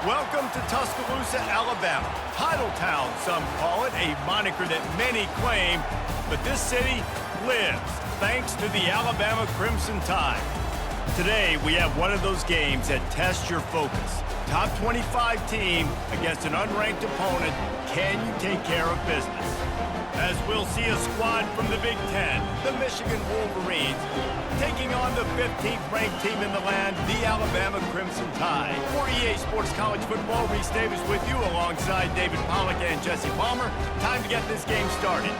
Welcome to Tuscaloosa, Alabama. Title Town, some call it, a moniker that many claim, but this city lives thanks to the Alabama Crimson Tide. Today, we have one of those games that tests your focus. Top 25 team against an unranked opponent. Can you take care of business? As we'll see a squad from the Big Ten, the Michigan Wolverines, taking on the 15th ranked team in the land, the Alabama Crimson Tide. For EA Sports College Football, Reese Davis with you alongside David Pollack and Jesse Palmer. Time to get this game started.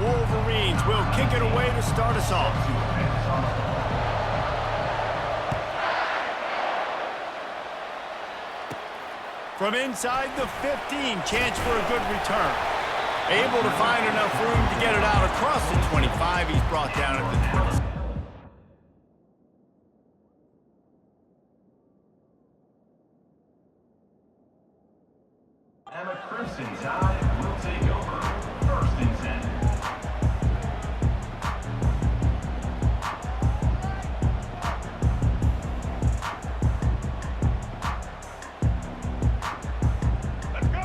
Wolverines will kick it away to start us off. From inside the 15, chance for a good return. Able to find enough room to get it out across the 25. He's brought down at the 20. And the Crimson Tide will take over. First and 10.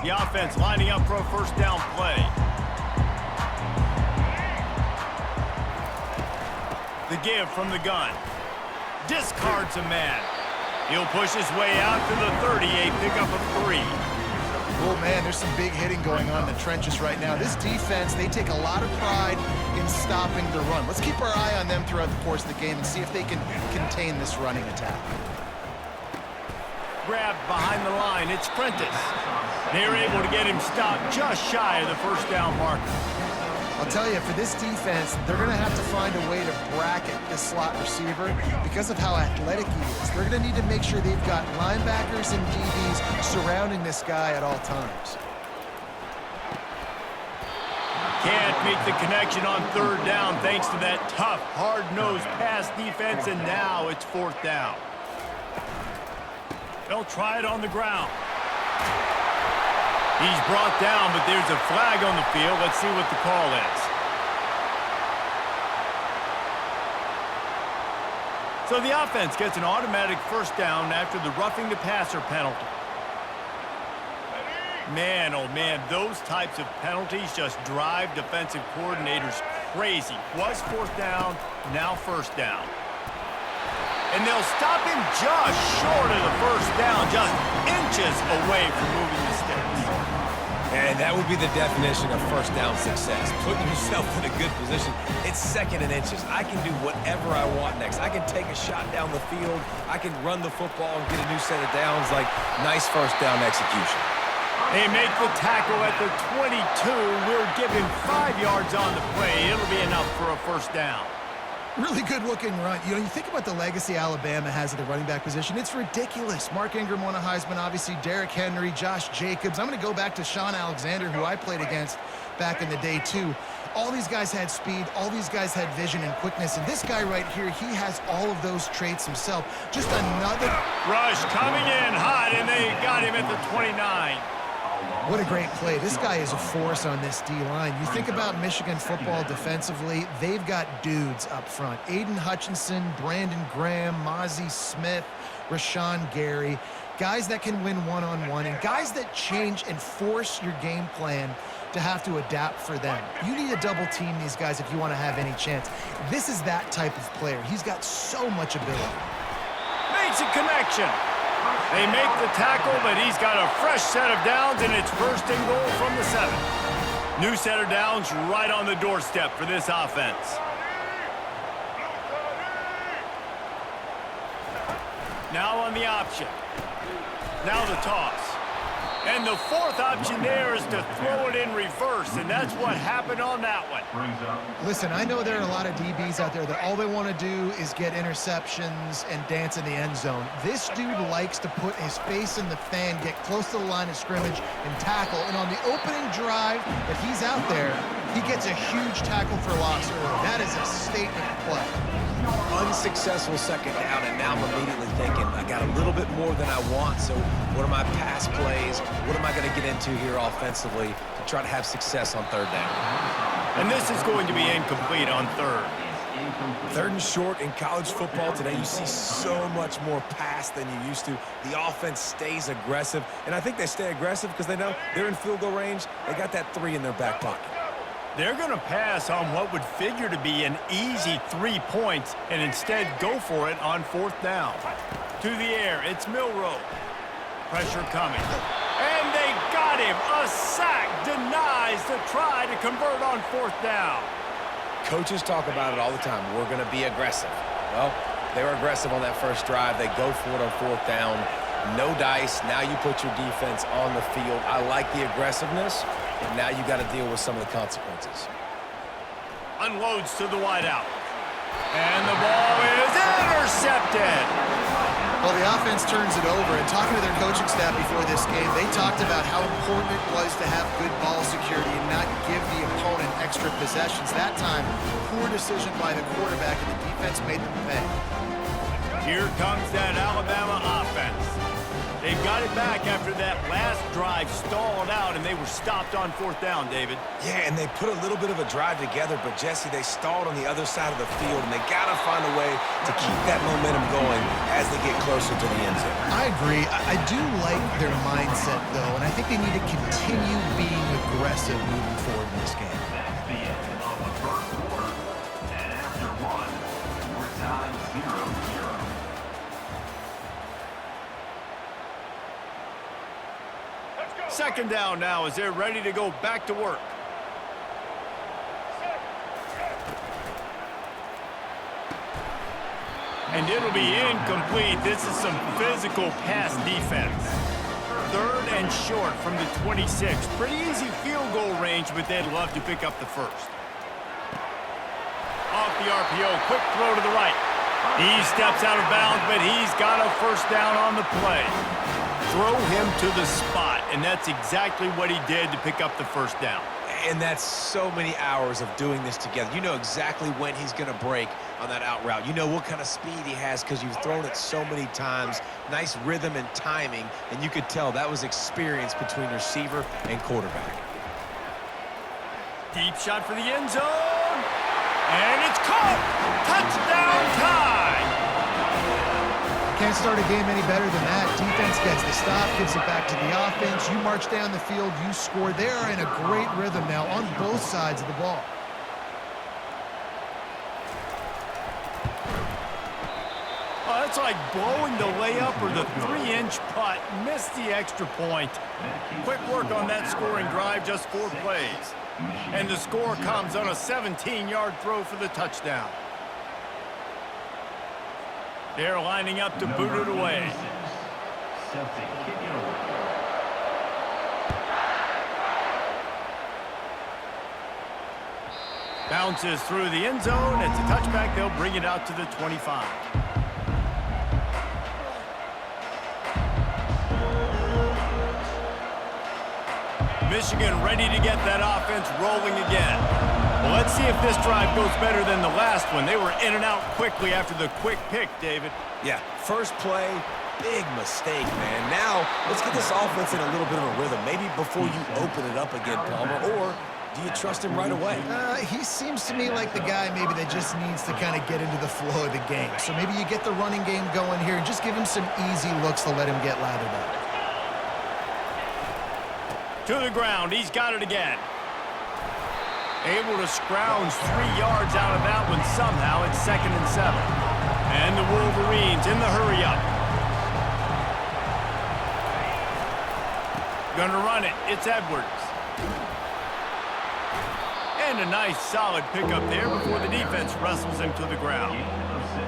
The offense lining up for a first down play. The give from the gun. Discards a man. He'll push his way out to the 38, pick up a 3. Oh, man, there's some big hitting going on in the trenches right now. This defense, they take a lot of pride in stopping the run. Let's keep our eye on them throughout the course of the game and see if they can contain this running attack. Grabbed behind the line, it's Prentice. They're able to get him stopped just shy of the first down marker. I'll tell you, for this defense, they're going to have to find a way to bracket this slot receiver because of how athletic he is. They're going to need to make sure they've got linebackers and DBs surrounding this guy at all times. Can't make the connection on third down thanks to that tough, hard-nosed pass defense, and now it's fourth down. They'll try it on the ground. He's brought down, but there's a flag on the field. Let's see what the call is. So the offense gets an automatic first down after the roughing the passer penalty. Man, oh man, those types of penalties just drive defensive coordinators crazy. Was fourth down, now first down. And they'll stop him just short of the first down, just inches away from moving the sticks. And that would be the definition of first down success. Putting yourself in a good position. It's second and inches. I can do whatever I want next. I can take a shot down the field. I can run the football and get a new set of downs. Like, nice first down execution. They make the tackle at the 22. We'll give him 5 yards on the play. It'll be enough for a first down. Really good-looking run. You know, you think about the legacy Alabama has at the running back position. It's ridiculous. Mark Ingram won a Heisman, obviously. Derrick Henry, Josh Jacobs. I'm going to go back to Sean Alexander, who I played against back in the day, too. All these guys had speed. All these guys had vision and quickness. And this guy right here, he has all of those traits himself. Just another... Rush coming in hot, and they got him at the 29. What a great play. This guy is a force on this D-line. You think about Michigan football defensively, they've got dudes up front. Aiden Hutchinson, Brandon Graham, Mozzie Smith, Rashawn Gary. Guys that can win one-on-one and guys that change and force your game plan to have to adapt for them. You need to double team these guys if you want to have any chance. This is that type of player. He's got so much ability. Makes a connection. They make the tackle, but he's got a fresh set of downs, and it's first and goal from the 7. New set of downs right on the doorstep for this offense. Now on the option. Now the toss. And the fourth option there is to throw it in reverse, and that's what happened on that one. Listen, I know there are a lot of DBs out there that all they want to do is get interceptions and dance in the end zone. This dude likes to put his face in the fan, get close to the line of scrimmage, and tackle. And on the opening drive that he's out there, He gets a huge tackle for loss early. That is a statement play. Unsuccessful second down, and now I'm immediately thinking, I got a little bit more than I want, so what are my pass plays? What am I going to get into here offensively to try to have success on third down? And this is going to be incomplete on third. Third and short in college football today, you see so much more pass than you used to. The offense stays aggressive, and I think they stay aggressive because they know they're in field goal range. They got that 3 in their back pocket. They're going to pass on what would figure to be an easy 3 points and instead go for it on fourth down. To the air, it's Milroe. Pressure coming. And they got him. A sack denies the try to convert on fourth down. Coaches talk about it all the time. We're going to be aggressive. Well, they were aggressive on that first drive. They go for it on fourth down. No dice. Now you put your defense on the field. I like the aggressiveness. Now you got to deal with some of the consequences. Unloads to the wideout. And the ball is intercepted. Well, the offense turns it over, and talking to their coaching staff before this game, they talked about how important it was to have good ball security and not give the opponent extra possessions. That time, poor decision by the quarterback, and the defense made them pay. Here comes that Alabama offense. They've got it back after that last drive stalled out, and they were stopped on fourth down, David. Yeah, and they put a little bit of a drive together, but, Jesse, they stalled on the other side of the field, and they got to find a way to keep that momentum going as they get closer to the end zone. I agree. I do like their mindset, though, and I think they need to continue being aggressive moving forward in this game. That's the end of the first quarter. And after one, we're tied 0-0. Second down now as they're ready to go back to work. And it'll be incomplete. This is some physical pass defense. Third and short from the 26. Pretty easy field goal range, but they'd love to pick up the first. Off the RPO, quick throw to the right. He steps out of bounds, but he's got a first down on the play. Throw him to the spot, and that's exactly what he did to pick up the first down. And that's so many hours of doing this together. You know exactly when he's going to break on that out route. You know what kind of speed he has because you've thrown it so many times. Nice rhythm and timing, and you could tell that was experience between receiver and quarterback. Deep shot for the end zone, and it's caught! Touchdown time! Can't start a game any better than that. Defense gets the stop, gives it back to the offense. You march down the field, you score. They're in a great rhythm now on both sides of the ball. Oh, that's like blowing the layup or the 3-inch putt. Missed the extra point. Quick work on that scoring drive, just 4 plays. And the score comes on a 17-yard throw for the touchdown. They're lining up to boot it away. Bounces through the end zone. It's a touchback. They'll bring it out to the 25. Michigan ready to get that offense rolling again. Well, let's see if this drive goes better than the last one. They were in and out quickly after the quick pick, David. Yeah, first play, big mistake, man. Now, let's get this offense in a little bit of a rhythm. Maybe before you open it up again, Palmer, or do you trust him right away? He seems to me like the guy maybe that just needs to kind of get into the flow of the game. So maybe you get the running game going here and just give him some easy looks to let him get lathered up. To the ground. He's got it again. Able to scrounge 3 yards out of that one somehow. It's 2nd and 7. And the Wolverines in the hurry-up. Gonna run it. It's Edwards. And a nice solid pickup there before the defense wrestles him to the ground.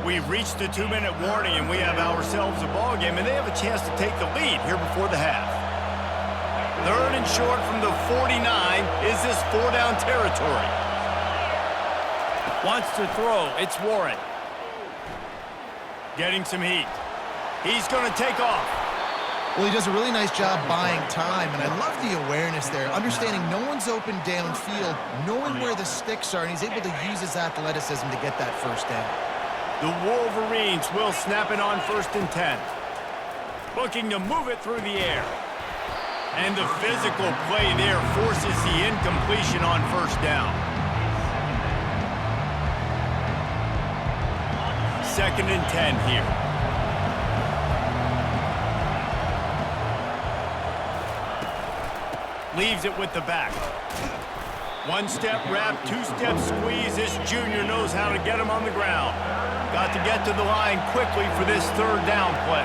We've reached the 2-minute warning, and we have ourselves a ball game, and they have a chance to take the lead here before the half. Third and short from the 49. Is this 4-down territory? Wants to throw. It's Warren. Getting some heat. He's going to take off. Well, he does a really nice job buying time, and I love the awareness there, understanding no one's open downfield, knowing where the sticks are, and he's able to use his athleticism to get that first down. The Wolverines will snap it on 1st and 10. Looking to move it through the air. And the physical play there forces the incompletion on 1st down. 2nd and 10 here. Leaves it with the back. 1-step wrap, 2-step squeeze. This junior knows how to get him on the ground. Got to get to the line quickly for this 3rd down play.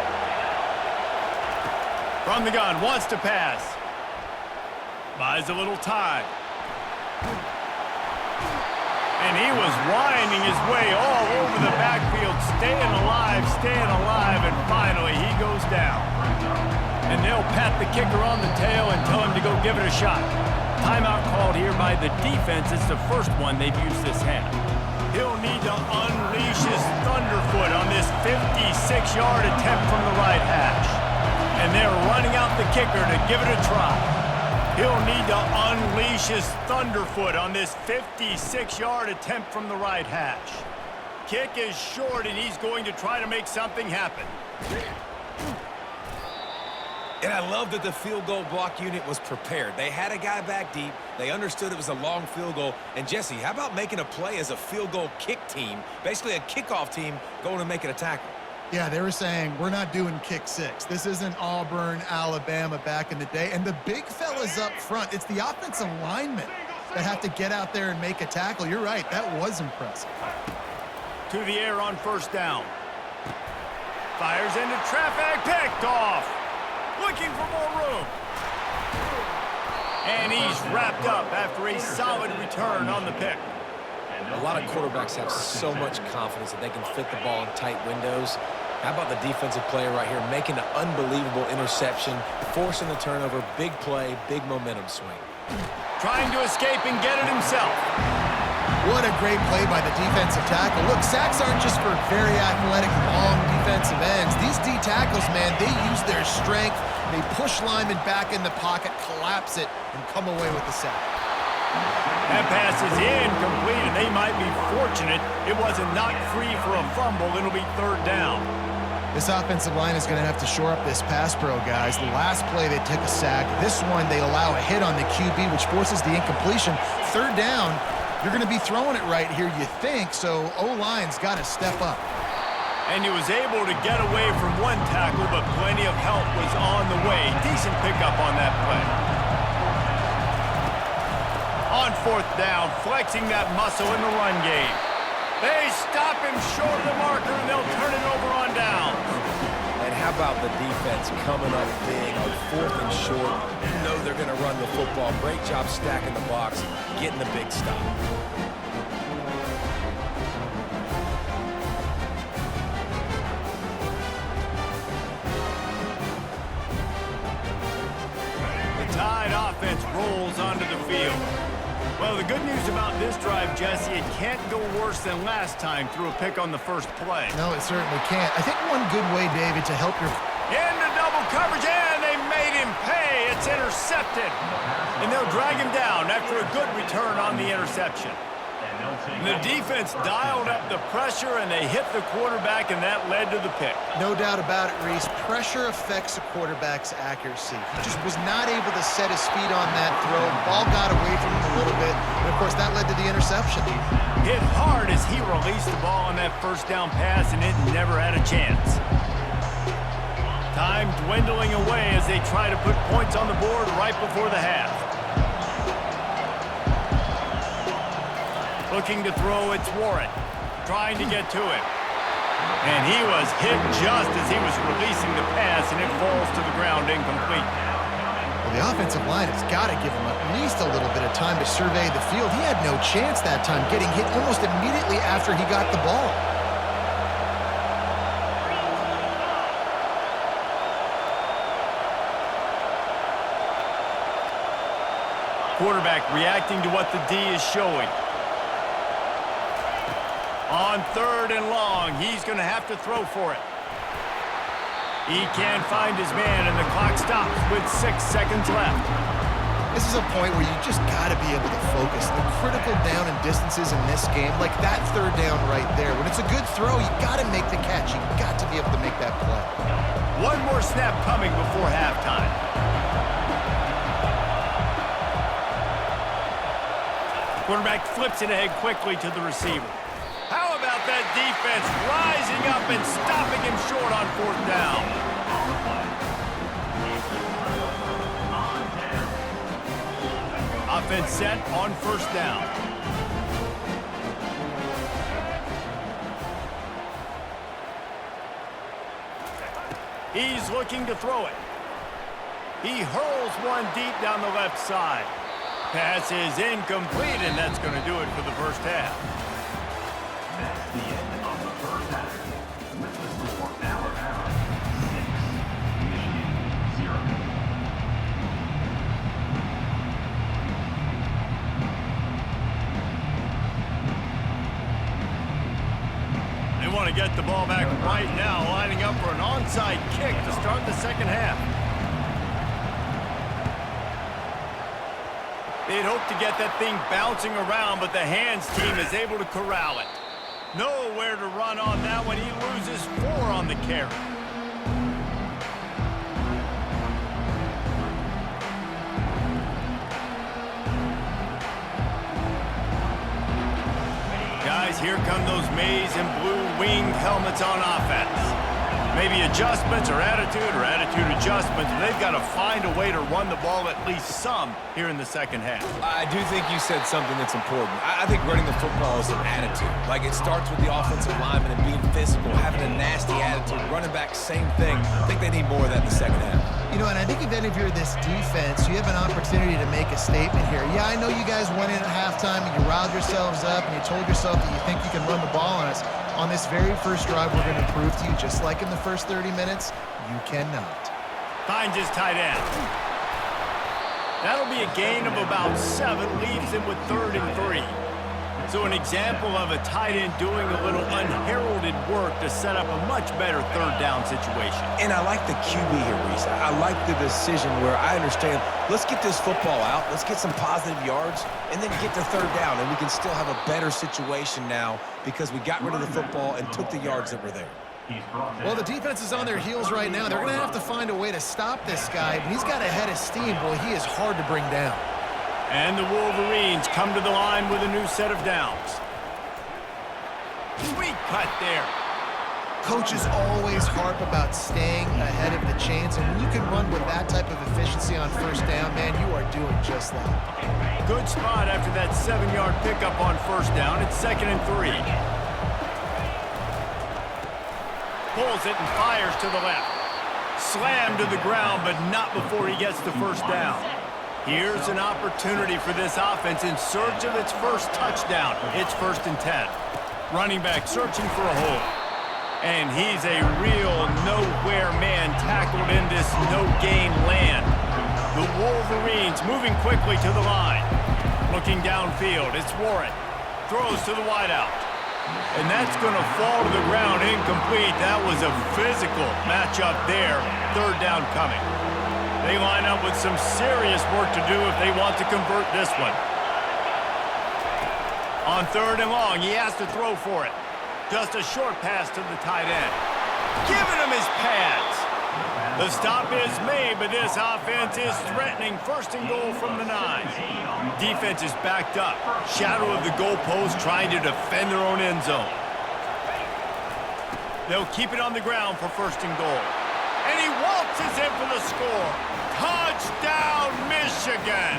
From the gun, wants to pass. Buys a little time. And he was winding his way all over the backfield, staying alive, and finally he goes down. And they'll pat the kicker on the tail and tell him to go give it a shot. Timeout called here by the defense. It's the first one they've used this half. He'll need to unleash his thunderfoot on this 56-yard attempt from the right hash. And they're running out the kicker to give it a try. He'll need to unleash his thunderfoot on this 56-yard attempt from the right hash. Kick is short, and he's going to try to make something happen. And I love that the field goal block unit was prepared. They had a guy back deep. They understood it was a long field goal. And, Jesse, how about making a play as a field goal kick team, basically a kickoff team going and making a tackle? Yeah, they were saying, we're not doing kick 6. This isn't Auburn, Alabama back in the day. And the big fellas up front, it's the offensive linemen that have to get out there and make a tackle. You're right, that was impressive. To the air on 1st down. Fires into traffic, picked off. Looking for more room. And he's wrapped up after a solid return on the pick. A lot of quarterbacks have so much confidence that they can fit the ball in tight windows. How about the defensive player right here making an unbelievable interception, forcing the turnover, big play, big momentum swing. Trying to escape and get it himself. What a great play by the defensive tackle. Look, sacks aren't just for very athletic, long defensive ends. These D tackles, man, they use their strength. They push linemen back in the pocket, collapse it, and come away with the sack. That pass is incomplete, and they might be fortunate it wasn't knocked free for a fumble. It'll be 3rd down. This offensive line is going to have to shore up this pass pro, guys. The last play, they took a sack. This one, they allow a hit on the QB, which forces the incompletion. 3rd down, you're going to be throwing it right here, you think, so O-line's got to step up. And he was able to get away from one tackle, but plenty of help was on the way. Decent pickup on that play. On 4th down, flexing that muscle in the run game. They stop him short of the marker, and they'll turn it over on downs. And how about the defense coming up big on 4th and short? You know they're going to run the football. Great job stacking the box, getting the big stop. The Tide offense rolls onto the field. Well, the good news about this drive, Jesse, it can't go worse than last time through a pick on the first play. No, it certainly can't. I think one good way, David, to help your... Into double coverage, and they made him pay. It's intercepted. And they'll drag him down after a good return on the interception. And the defense dialed up the pressure, and they hit the quarterback, and that led to the pick. No doubt about it, Reese. Pressure affects a quarterback's accuracy. He just was not able to set his feet on that throw. Ball got away from him a little bit, and of course that led to the interception. Hit hard as he released the ball on that 1st down pass, and it never had a chance. Time dwindling away as they try to put points on the board right before the half. Looking to throw, it's Warren. Trying to get to it. And he was hit just as he was releasing the pass, and it falls to the ground incomplete. Well, the offensive line has got to give him at least a little bit of time to survey the field. He had no chance that time, getting hit almost immediately after he got the ball. Quarterback reacting to what the D is showing. On 3rd and long, he's going to have to throw for it. He can't find his man, and the clock stops with 6 seconds left. This is a point where you just got to be able to focus. The critical down and distances in this game, like that third down right there. When it's a good throw, you got to make the catch. You got to be able to make that play. One more snap coming before halftime. Quarterback flips it ahead quickly to the receiver. How about that defense rising up and stopping him short on 4th down? Offense set on 1st down. He's looking to throw it. He hurls one deep down the left side. Pass is incomplete, and that's going to do it for the first half. That's the end of the first half. With the score, Alabama 6, Michigan 0. They want to get the ball back right now, lining up for an onside kick to start the second half. They'd hoped to get that thing bouncing around, but the hands team is able to corral it. Nowhere to run on that one. He loses 4 on the carry. Guys, here come those maize and blue winged helmets on offense. Maybe adjustments or attitude adjustments. They've got to find a way to run the ball at least some here in the second half. I do think you said something that's important. I think running the football is an attitude. Like, it starts with the offensive lineman and being physical, having a nasty attitude. Running back, same thing. I think they need more of that in the second half. You know, and I think even if you're this defense, you have an opportunity to make a statement here. Yeah, I know you guys went in at halftime and you riled yourselves up and you told yourself that you think you can run the ball on us. On this very first drive, we're going to prove to you, just like in the first 30 minutes, you cannot. Finds his tight end. That'll be a gain of about 7, leaves him with 3rd and 3. So an example of a tight end doing a little unheralded work to set up a much better 3rd down situation. And I like the QB here, Reese. I like the decision where I understand, let's get this football out, let's get some positive yards, and then get to 3rd down, and we can still have a better situation now because we got rid of the football and took the yards that were there. Well, the defense is on their heels right now. They're going to have to find a way to stop this guy, but he's got a head of steam. Boy, he is hard to bring down. And the Wolverines come to the line with a new set of downs. Sweet cut there. Coaches always harp about staying ahead of the chains, and when you can run with that type of efficiency on 1st down, man, you are doing just that. Good spot after that 7-yard pickup on 1st down. It's 2nd and 3. Pulls it and fires to the left. Slammed to the ground, but not before he gets the 1st down. Here's an opportunity for this offense in search of its first touchdown. It's 1st and 10. Running back searching for a hole. And he's a real nowhere man tackled in this no-gain land. The Wolverines moving quickly to the line. Looking downfield, it's Warren. Throws to the wideout. And that's going to fall to the ground incomplete. That was a physical matchup there. 3rd down coming. They line up with some serious work to do if they want to convert this one. On 3rd and long, he has to throw for it. Just a short pass to the tight end. Giving him his pads. The stop is made, but this offense is threatening 1st and goal from the 9. Defense is backed up. Shadow of the goalpost trying to defend their own end zone. They'll keep it on the ground for 1st and goal. And he waltzes in for the score. Touchdown, Michigan!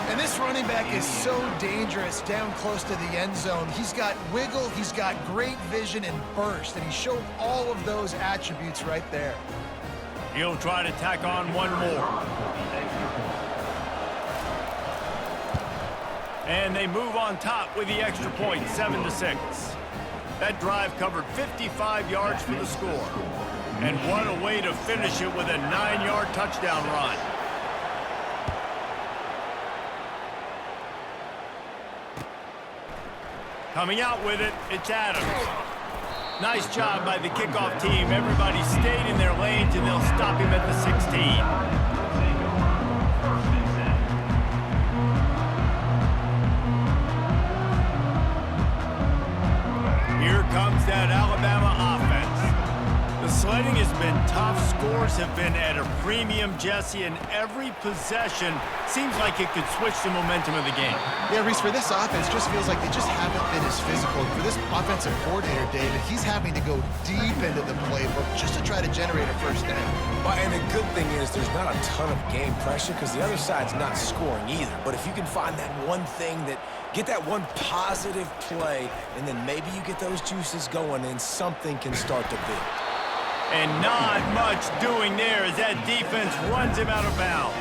And this running back is so dangerous down close to the end zone. He's got wiggle, he's got great vision and burst, and he showed all of those attributes right there. He'll try to tack on one more. And they move on top with the extra point, 7-6. That drive covered 55 yards for the score. And what a way to finish it with a 9-yard touchdown run. Coming out with it, it's Adams. Nice job by the kickoff team. Everybody stayed in their lanes, and they'll stop him at the 16. Here comes that Alabama offense. The sledding has been tough. Scores have been at a premium, Jesse, and every possession seems like it could switch the momentum of the game. Yeah, Reese, for this offense, just feels like they just haven't been as physical. For this offensive coordinator, David, he's having to go deep into the playbook just to try to generate a first down. Well, and the good thing is there's not a ton of game pressure because the other side's not scoring either. But if you can find that one thing get that one positive play, and then maybe you get those juices going, and something can start to build. And not much doing there as that defense runs him out of bounds.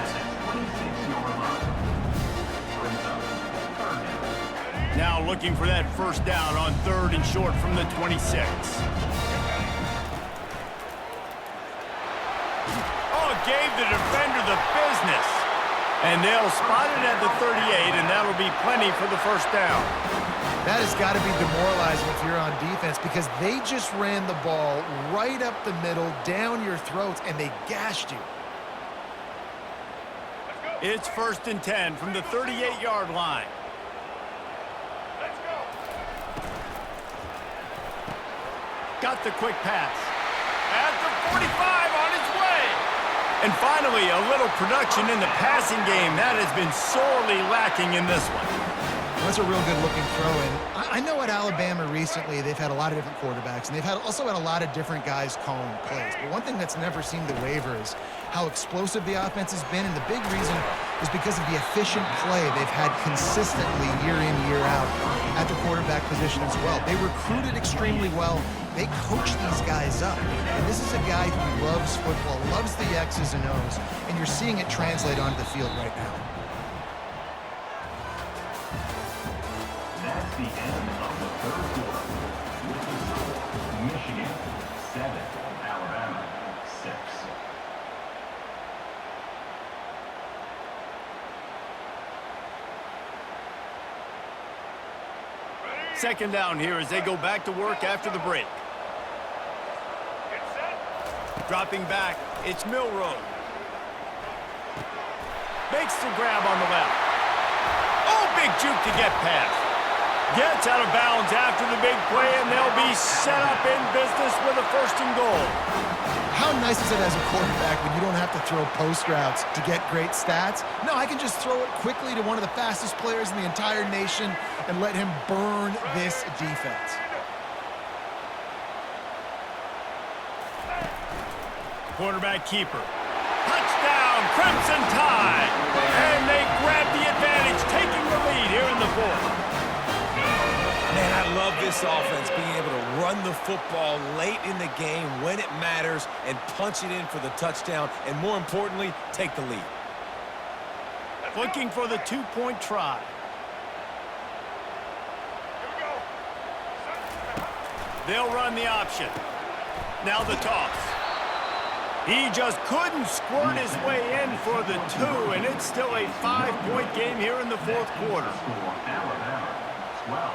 Now looking for that first down on 3rd and short from the 26. Oh, gave the defender the business. And they'll spot it at the 38, and that'll be plenty for the first down. That has got to be demoralizing if you're on defense because they just ran the ball right up the middle, down your throats, and they gashed you. It's 1st and 10 from the 38-yard line. Let's go. Got the quick pass. At the 45 on its way. And finally, a little production in the passing game. That has been sorely lacking in this one. That's a real good-looking throw-in. I know at Alabama recently they've had a lot of different quarterbacks, and they've also had a lot of different guys calling plays. But one thing that's never seemed to waver is how explosive the offense has been, and the big reason is because of the efficient play they've had consistently year in, year out at the quarterback position as well. They recruited extremely well. They coach these guys up. And this is a guy who loves football, loves the X's and O's, and you're seeing it translate onto the field right now. That's the end of the 3rd quarter. With the score, Michigan 7, Alabama 6. Second down here as they go back to work after the break. Dropping back, it's Milroe. Makes the grab on the left. Oh, big juke to get past. Gets out of bounds after the big play, and they'll be set up in business with a 1st and goal. How nice is it as a quarterback when you don't have to throw post routes to get great stats? No, I can just throw it quickly to one of the fastest players in the entire nation and let him burn this defense. Quarterback keeper. Touchdown, Crimson Tide. And they grab the advantage, taking the lead here in the 4th. Man, I love this offense, being able to run the football late in the game when it matters and punch it in for the touchdown, and more importantly, take the lead. Looking for the 2-point try. They'll run the option. Now the toss. He just couldn't squirt his way in for the 2, and it's still a 5-point game here in the 4th quarter. Alabama 12.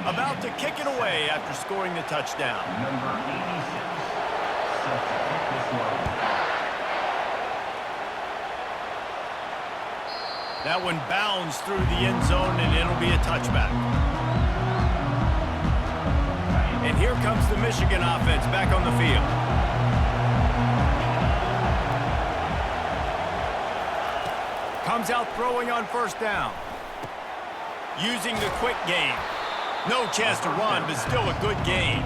About to kick it away after scoring the touchdown. Number 86. Set to kick this one. That one bounds through the end zone, and it'll be a touchback. And here comes the Michigan offense back on the field. Comes out throwing on 1st down. Using the quick game. No chance to run, but still a good game.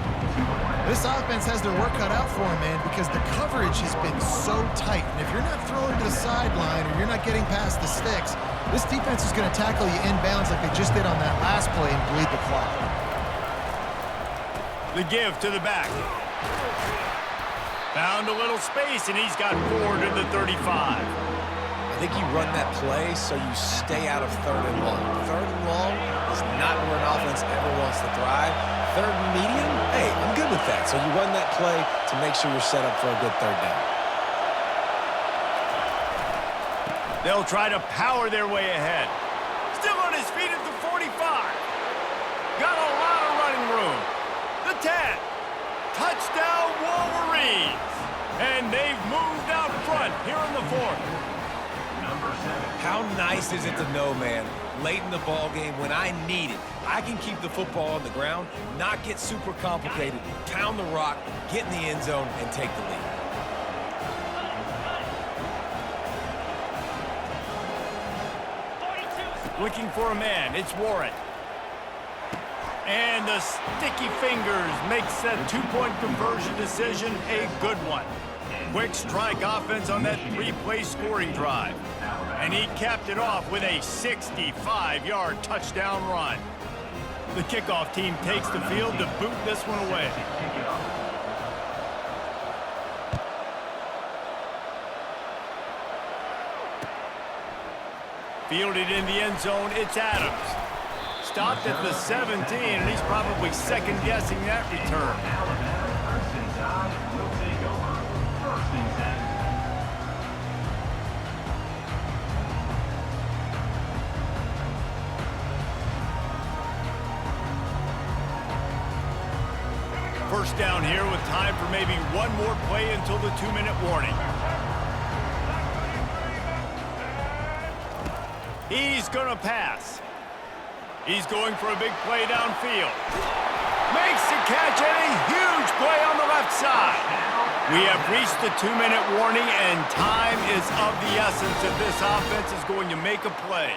This offense has their work cut out for them, man, because the coverage has been so tight. And if you're not throwing to the sideline or you're not getting past the sticks, this defense is going to tackle you inbounds like they just did on that last play and bleed the clock. The give to the back. Found a little space, and he's got 4 to the 35. I think you run that play so you stay out of 3rd and long. 3rd and long is not where an offense ever wants to thrive. 3rd and medium, hey, I'm good with that. So you run that play to make sure you're set up for a good 3rd down. They'll try to power their way ahead. Still on his feet at the 45. Got a lot of running room. The 10. How nice is it to know, man, late in the ball game when I need it, I can keep the football on the ground, not get super complicated, pound the rock, get in the end zone, and take the lead. Looking for a man, it's Warren. And the sticky fingers makes that two-point conversion decision a good one. Quick strike offense on that three-play scoring drive. And he capped it off with a 65-yard touchdown run. The kickoff team takes the field to boot this one away. Fielded in the end zone, it's Adams. Stopped at the 17, and he's probably second-guessing that return. First and 10 will take over. First and 10. First down here with time for maybe one more play until the 2-minute warning. He's going to pass. He's going for a big play downfield. Makes the catch, and a huge play on the left side. We have reached the 2-minute warning, and time is of the essence if this offense is going to make a play.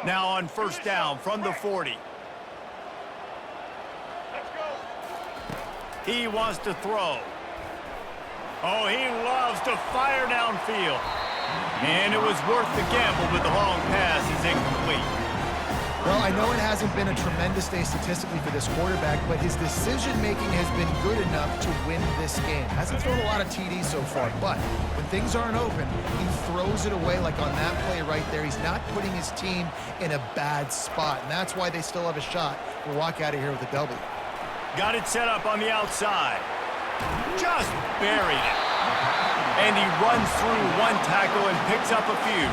Now on first down from the 40. He wants to throw. Oh, he loves to fire downfield. And it was worth the gamble, but the long pass is incomplete. Well, I know it hasn't been a tremendous day statistically for this quarterback, but his decision-making has been good enough to win this game. Hasn't thrown a lot of TDs so far, but when things aren't open, he throws it away like on that play right there. He's not putting his team in a bad spot, and that's why they still have a shot to walk out of here with a W. Got it set up on the outside. Just buried it. And he runs through one tackle and picks up a few.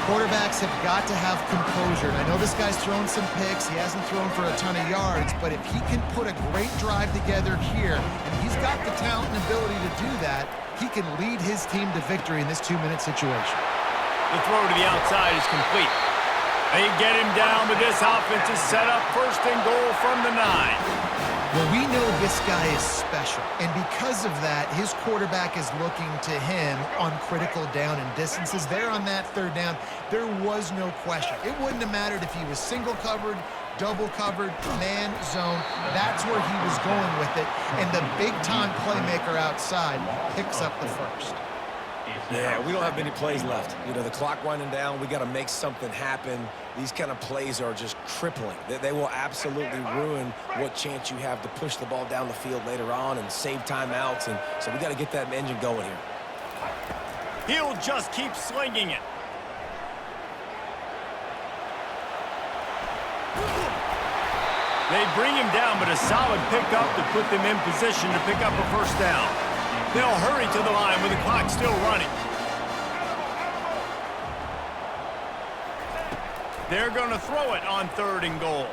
Quarterbacks have got to have composure. And I know this guy's thrown some picks. He hasn't thrown for a ton of yards, but if he can put a great drive together here, and he's got the talent and ability to do that, he can lead his team to victory in this 2-minute situation. The throw to the outside is complete. They get him down, but this offense is set up first and goal from the 9. Well, we know this guy is special, and because of that, his quarterback is looking to him on critical down and distances. There on that third down, there was no question. It wouldn't have mattered if he was single covered, double covered, man zone. That's where he was going with it, and the big-time playmaker outside picks up the first. Yeah, we don't have many plays left. You know, the clock winding down, we got to make something happen. These kind of plays are just crippling. They will absolutely ruin what chance you have to push the ball down the field later on and save timeouts. And so we got to get that engine going here. He'll just keep slinging it. They bring him down, but a solid pickup to put them in position to pick up a first down. They'll hurry to the line with the clock still running. They're going to throw it on 3rd and goal.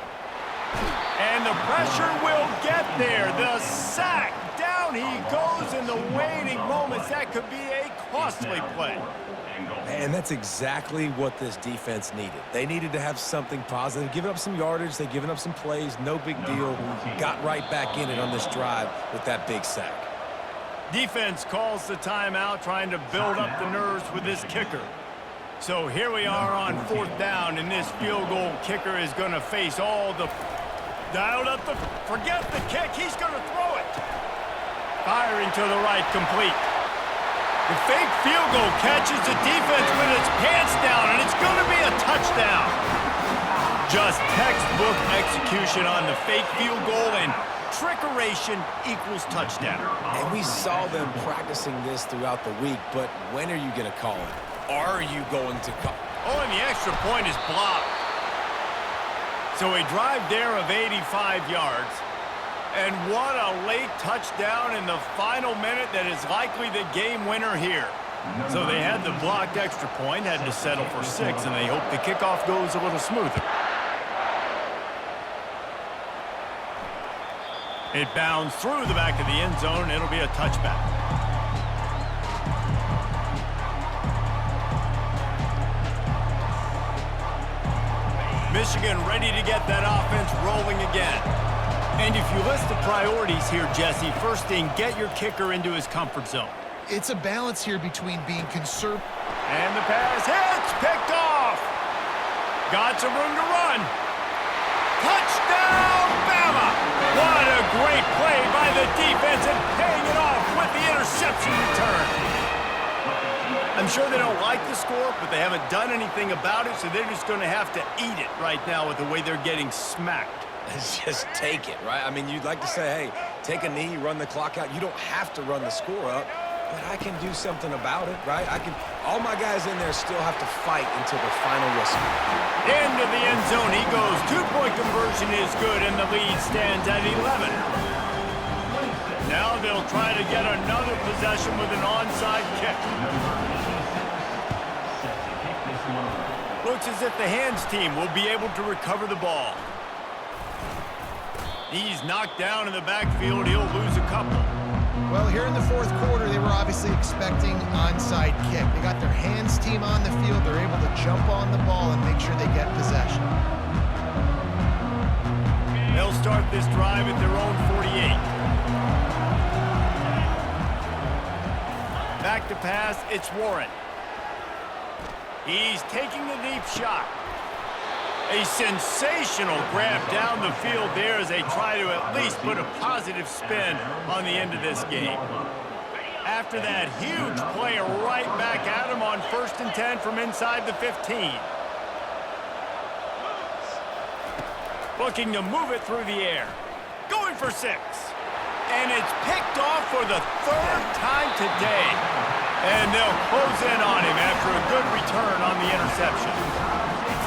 And the pressure will get there. The sack. Down he goes in the waiting moments. That could be a costly play. And that's exactly what this defense needed. They needed to have something positive. Giving up some yardage, they've given up some plays, no big deal. Got right back in it on this drive with that big sack. Defense calls the timeout, trying to build up the nerves with this kicker. So here we are on 4th down, and this field goal kicker is going to face all the... Dialed up the... Forget the kick. He's going to throw it. Firing to the right, complete. The fake field goal catches the defense with its pants down, and it's going to be a touchdown. Just textbook execution on the fake field goal, and trickeration equals touchdown. And we saw them practicing this throughout the week, but when are you going to call it? Are you going to call? Oh, and the extra point is blocked. So a drive there of 85 yards. And what a late touchdown in the final minute that is likely the game winner here. So they had the blocked extra point, had to settle for 6, and they hope the kickoff goes a little smoother. It bounds through the back of the end zone. It'll be a touchback. Michigan ready to get that offense rolling again. And if you list the priorities here, Jesse, first thing, get your kicker into his comfort zone. It's a balance here between being conservative. And the pass hits, picked off. Got some room to run. Touchdown, Bama! What a great play by the defense and paying it off with the interception return. I'm sure they don't like the score, but they haven't done anything about it, so they're just going to have to eat it right now with the way they're getting smacked. Just take it, right? I mean, you'd like to say, hey, take a knee, run the clock out. You don't have to run the score up, but I can do something about it, right? All my guys in there still have to fight until the final whistle. Into the end zone he goes. Two-point conversion is good, and the lead stands at 11. Now they'll try to get another possession with an onside kick. Looks as if the hands team will be able to recover the ball. He's knocked down in the backfield. He'll lose a couple. Well, here in the fourth quarter, they were obviously expecting onside kick. They got their hands team on the field. They're able to jump on the ball and make sure they get possession. They'll start this drive at their own 48. Back to pass, it's Warren. He's taking a deep shot. A sensational grab down the field there as they try to at least put a positive spin on the end of this game. After that huge play, right back at him on 1st and 10 from inside the 15. Looking to move it through the air. Going for 6. And it's picked off for the 3rd time today. And they'll close in on him after a good return on the interception.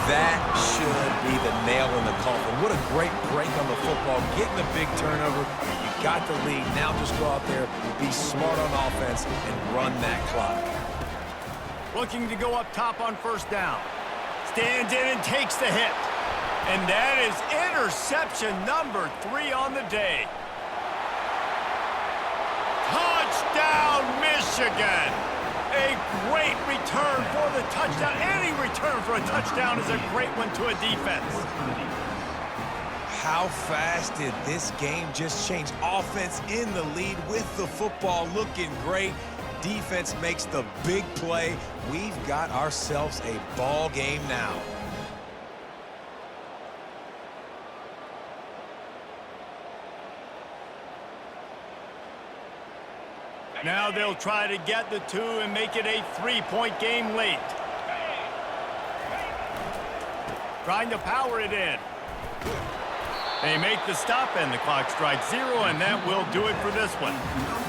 That should be the nail in the coffin. What a great break on the football. Getting a big turnover. You got the lead. Now just go out there, be smart on offense, and run that clock. Looking to go up top on 1st down. Stands in and takes the hit. And that is interception number 3 on the day. Touchdown, Michigan! A great return for the touchdown. Any return for a touchdown is a great one to a defense. How fast did this game just change? Offense in the lead with the football looking great. Defense makes the big play. We've got ourselves a ball game now. Now they'll try to get the 2 and make it a 3-point game late. Trying to power it in. They make the stop and the clock strikes 0, and that will do it for this one.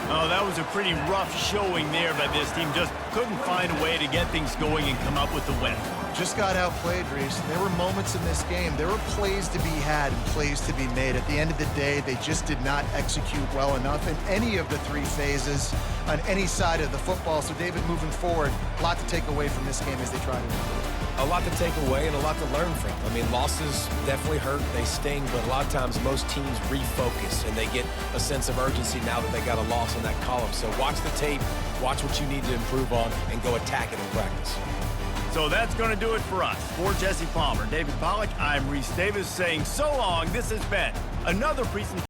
Oh, that was a pretty rough showing there by this team. Just couldn't find a way to get things going and come up with the win. Just got outplayed, Reese. There were moments in this game. There were plays to be had and plays to be made. At the end of the day, they just did not execute well enough in any of the 3 phases on any side of the football. So, David, moving forward, a lot to take away from this game as they try to improve. A lot to take away and a lot to learn from. I mean, losses definitely hurt, they sting, but a lot of times most teams refocus and they get a sense of urgency now that they got a loss in that column. So watch the tape, watch what you need to improve on, and go attack it in practice. So that's going to do it for us. For Jesse Palmer, David Pollack, I'm Reese Davis saying so long. This has been another presentation.